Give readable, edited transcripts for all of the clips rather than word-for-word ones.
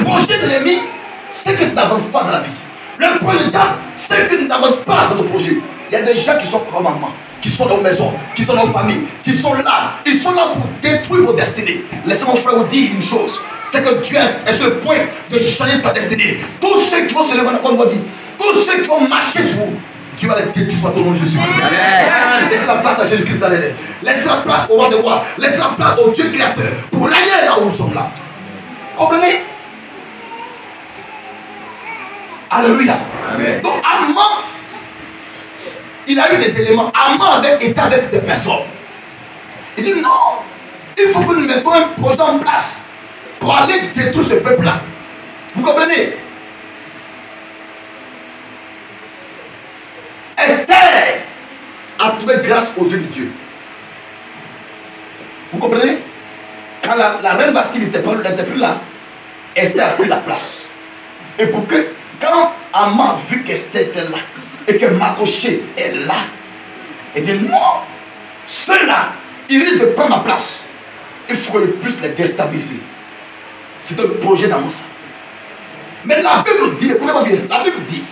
projet de l'ennemi, c'est que tu n'avances pas dans la vie. Le projet du diable, c'est que tu n'avances pas dans ton projet. Il y a des gens qui sont comme maman, qui sont dans nos maisons, qui sont dans nos familles, qui sont là. Ils sont là pour détruire vos destinées. Laissez mon frère vous dire une chose. C'est que Dieu est sur le point de changer ta destinée. Tous ceux qui vont se lever dans votre vie, tous ceux qui vont marcher sur vous, Dieu va les détruire sur ton nom de Jésus-Christ. Laissez la place à Jésus-Christ. Laissez la place au roi des rois. Laissez la place au Dieu créateur pour régner là où nous sommes là. Comprenez? Alléluia. Amen. Donc Amman, il a eu des éléments. Amman était avec des personnes. Il dit non, il faut que nous mettons un projet en place pour aller détruire ce peuple-là. Vous comprenez? Esther a trouvé grâce aux yeux de Dieu. Vous comprenez? Quand la reine Vasti n'était plus là, Esther a pris la place. Et pour que, quand Amman a vu qu'Esther était là, et que Mardochée est là, il dit non, ceux-là, ils risquent de prendre ma place. Il faut que je puisse les déstabiliser. C'est un projet dans mon sang. Mais la Bible dit, écoutez-moi bien, la Bible dit,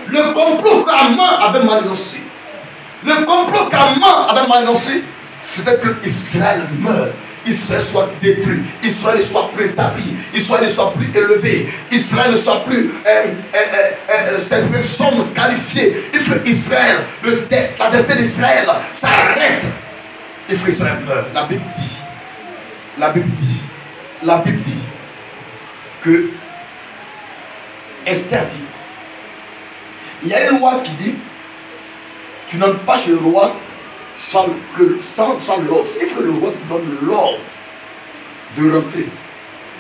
le complot qu'Amman avait manigancé, c'était que Israël meure, Israël soit détruit, Israël ne soit plus établi, Israël ne soit plus élevé, Israël ne soit plus cette personne qualifiée. Il faut Israël, la destinée d'Israël s'arrête. Il faut Israël meure. La Bible dit que Esther dit, il y a une loi qui dit, tu n'entres pas chez le roi sans l'ordre. Il faut que le roi te donne l'ordre de rentrer.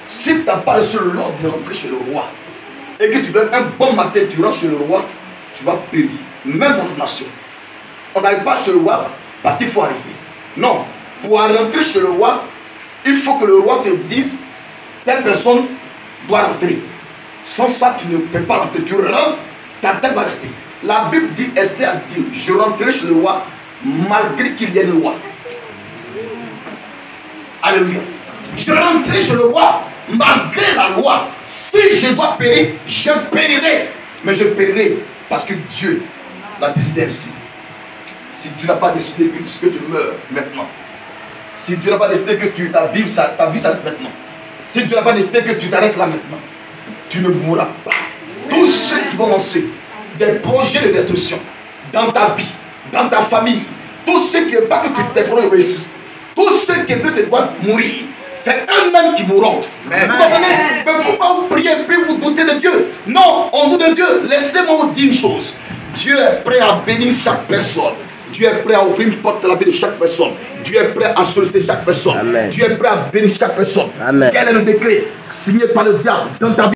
Si tu n'as pas reçu l'ordre de rentrer chez le roi, et que tu donnes un bon matin, tu rentres chez le roi, tu vas périr. Même dans notre nation. On n'arrive pas chez le roi parce qu'il faut arriver. Non. Pour rentrer chez le roi, il faut que le roi te dise, telle personne doit rentrer. Sans ça, tu ne peux pas rentrer. Tu rentres, ta tête va rester. La Bible dit, Esther a dit, je rentrerai chez le roi malgré qu'il y ait une loi. Alléluia. Je rentrerai chez le roi malgré la loi. Si je dois périr, je périrai. Mais je périrai parce que Dieu l'a décidé ainsi. Si Dieu n'a pas décidé que tu meurs maintenant, si Dieu n'a pas décidé que ta vie s'arrête maintenant, si Dieu n'a pas décidé que tu t'arrêtes là maintenant, tu ne mourras pas. Tous ceux qui vont lancer des projets de destruction dans ta vie, dans ta famille, tous ceux qui ne veulent pas que tes projets réussissent, tous ceux qui veulent te voir mourir, c'est eux-mêmes qui mourront. Vous comprenez? Mais pourquoi vous priez puis vous doutez de Dieu? Non, on doute de Dieu. Laissez-moi vous dire une chose. Dieu est prêt à bénir chaque personne. Dieu est prêt à ouvrir une porte de la vie de chaque personne. Dieu est prêt à solliciter chaque personne. Amen. Dieu est prêt à bénir chaque personne. Amen. Quel est le décret signé par le diable dans ta vie?